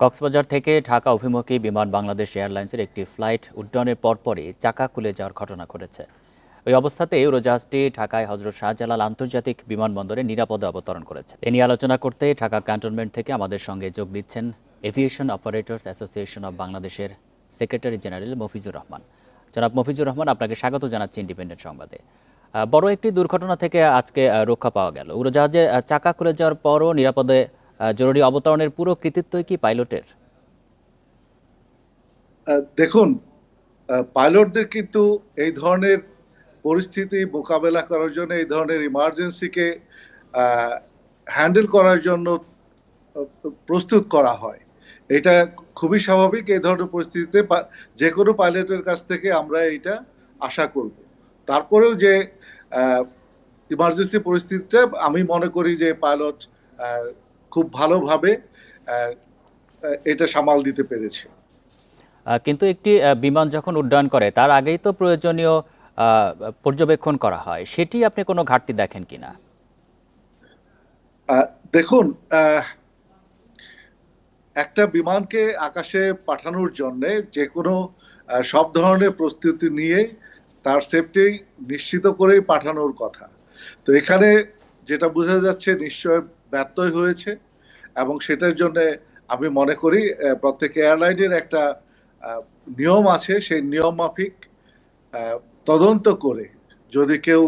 কক্সবাজার থেকে ঢাকা অভিমুখী বিমান বাংলাদেশ এয়ারলাইন্সের একটি ফ্লাইট উড্ডয়নের পরপরই চাকা খুলে যাওয়ার ঘটনা ঘটেছে। ওই অবস্থাতে উড়োজাহাজটি ঢাকায় হজরত শাহজালাল আন্তর্জাতিক বিমানবন্দরে নিরাপদে অবতরণ করেছে। এ নিয়ে আলোচনা করতে ঢাকা ক্যান্টনমেন্ট থেকে আমাদের সঙ্গে যোগ দিচ্ছেন এভিয়েশন অপারেটর্স অ্যাসোসিয়েশন অব বাংলাদেশের সেক্রেটারি জেনারেল মফিজুর রহমান। জনাব মফিজুর রহমান, আপনাকে স্বাগত জানাচ্ছি ইন্ডিপেন্ডেন্ট সংবাদে। বড় একটি দুর্ঘটনা থেকে আজকে রক্ষা পাওয়া গেল। উড়োজাহাজের চাকা খুলে যাওয়ার পরও নিরাপদে জরুরি অবতরণের পুরো কৃতিত্বই কি পাইলটের? দেখুন, পাইলটদের কিন্তু এই ধরনের পরিস্থিতি মোকাবেলা করার জন্য, এই ধরনের ইমার্জেন্সিকে হ্যান্ডেল করার জন্য প্রস্তুত করা হয়। এটা খুবই স্বাভাবিক। এই ধরনের পরিস্থিতিতে যে কোনো পাইলটের কাছ থেকে আমরা এটা আশা করব। তারপরেও যে ইমার্জেন্সি পরিস্থিতিটা, আমি মনে করি যে পাইলট খুব ভালোভাবে এটা সামাল দিতে পেরেছে। কিন্তু একটি বিমান যখন উড্ডয়ন করে তার আগেই তো প্রয়োজনীয় পর্যবেক্ষণ করা হয়, সেটি আপনি কোনো ঘাটতি দেখেন কিনা? দেখুন, একটা বিমানকে আকাশে পাঠানোর জন্য যে কোনো সব ধরনের প্রস্তুতি নিয়ে তার সেফটি নিশ্চিত করেই পাঠানোর কথা। তো এখানে যেটা বোঝা যাচ্ছে নিশ্চয় ব্যত্যয় হয়েছে, এবং সেটার জন্য আমি মনে করি প্রত্যেক এয়ারলাইনের একটা নিয়ম আছে। সেই নিয়ম মাফিক তদন্ত করে যদি কেউ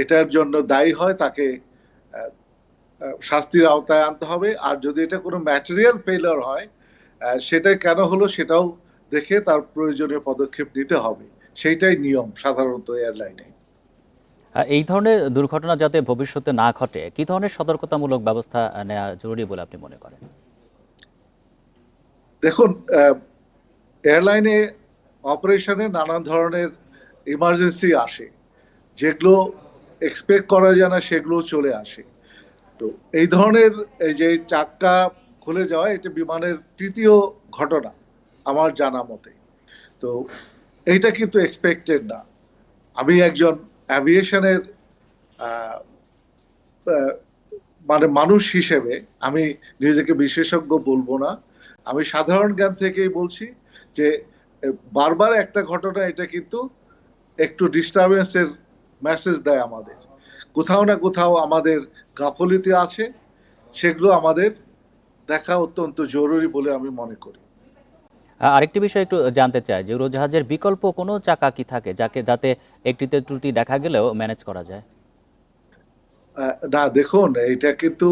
এটার জন্য দায়ী হয় তাকে শাস্তির আওতায় আনতে হবে। আর যদি এটা কোনো ম্যাটেরিয়াল ফেলিওর হয়, সেটা কেন হলো সেটাও দেখে তার প্রয়োজনীয় পদক্ষেপ নিতে হবে। সেইটাই নিয়ম সাধারণত এয়ারলাইনে। এই ধরনের দুর্ঘটনা যাতে ভবিষ্যতে না ঘটে, কি ধরনের সতর্কতামূলক ব্যবস্থা নেওয়া জরুরি বলে আপনি মনে করেন? দেখুন, এয়ারলাইনে অপারেশনে নানান ধরনের ইমার্জেন্সি আসে, যেগুলো এক্সপেক্ট করা যায় না সেগুলো চলে আসে। তো এই ধরনের এই যে চাক্কা খুলে যাওয়া, এটা বিমানের তৃতীয় ঘটনা আমার জানা মতে। তো এইটা কিন্তু এক্সপেক্টেড না। আমি একজন অ্যাভিয়েশনের মানে মানুষ হিসেবে আমি নিজেকে বিশেষজ্ঞ বলবো না, আমি সাধারণ জ্ঞান থেকেই বলছি যে বারবার একটা ঘটনা এটা কিন্তু একটু ডিস্টারবেন্সের মেসেজ দেয় আমাদের। কোথাও না কোথাও আমাদের গাফলিতে আছে, সেগুলো আমাদের দেখা অত্যন্ত জরুরি বলে আমি মনে করি। আরেকটি বিষয় একটু জানতে চাই যে উড়োজাহাজের বিকল্প কোনো চাকা কি থাকে যাতে একটিতে ত্রুটি দেখা গেলেও ম্যানেজ করা যায়? না, দেখুন, এটা কিন্তু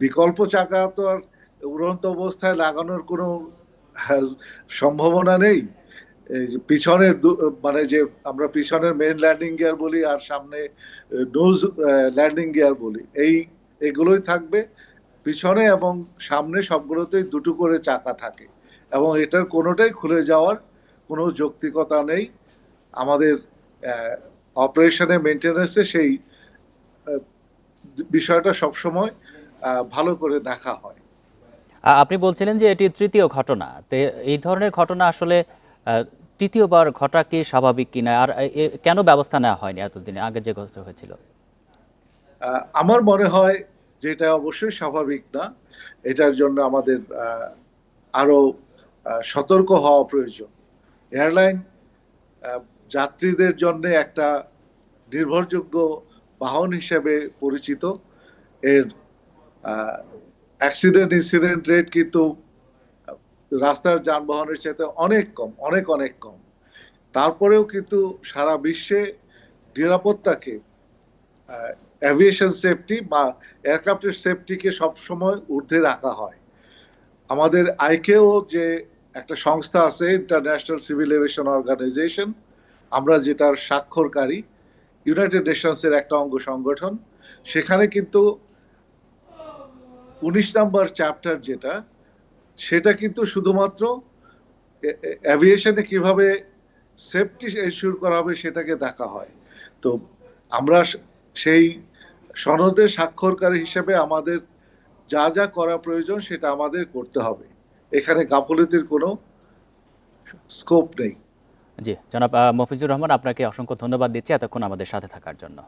বিকল্প চাকা তো আর উড়ন্ত অবস্থায় লাগানোর কোনো সম্ভাবনা নেই। এই যে পিছনের মানে যে আমরা পিছনের মেইন ল্যান্ডিং গিয়ার বলি আর সামনে নোজ ল্যান্ডিং গিয়ার বলি, এগুলোই থাকবে। পিছনে এবং সামনে সবগুলোতেই দুটো করে চাকা থাকে, এবং এটার কোনোটাই খুলে যাওয়ার কোনো যৌক্তিকতা নেই। আমাদের অপারেশনে মেনটেন্যান্সে সেই বিষয়টা সবসময় ভালো করে দেখা হয়। আপনি বলছিলেন যে এটি তৃতীয় ঘটনা, তো এই ধরনের ঘটনা আসলে তৃতীয়বার ঘটা কি স্বাভাবিক কিনা, আর কেন ব্যবস্থা নেওয়া হয়নি এতদিনে আগে যে ঘটনা হয়েছিল? আমার মনে হয় যে এটা অবশ্যই স্বাভাবিক না। এটার জন্য আমাদের আরো সতর্ক হওয়া প্রয়োজন। এয়ারলাইন যাত্রীদের জন্য একটা নির্ভরযোগ্য বাহন হিসেবে পরিচিত। এর অ্যাক্সিডেন্ট ইনসিডেন্ট রেট কিন্তু রাস্তার যানবাহনের চাইতে অনেক কম, অনেক অনেক কম। তারপরেও কিন্তু সারা বিশ্বে নিরাপত্তাকে, অ্যাভিয়েশন সেফটি বা এয়ারক্রাফটের সেফটিকে সবসময় ঊর্ধ্বে রাখা হয়। আমাদের আইকেও যে একটা সংস্থা আছে, ইন্টারন্যাশনাল সিভিল এভিয়েশন অর্গানাইজেশন, আমরা যেটার স্বাক্ষরকারী, ইউনাইটেড নেশনসের একটা অঙ্গ সংগঠন, সেখানে কিন্তু 19 নম্বর চ্যাপ্টার যেটা, সেটা কিন্তু শুধুমাত্র অ্যাভিয়েশনে কিভাবে সেফটি এনশিওর করা হবে সেটাকে দেখা হয়। তো আমরা সেই সনদের স্বাক্ষরকারী হিসেবে আমাদের যা যা করা প্রয়োজন সেটা আমাদের করতে হবে। এখানে গাফলতির কোনো স্কোপ নেই। জি, জনাব মফিজুর রহমান, আপনাকে অসংখ্য ধন্যবাদ দিচ্ছি এতক্ষণ আমাদের সাথে থাকার জন্য।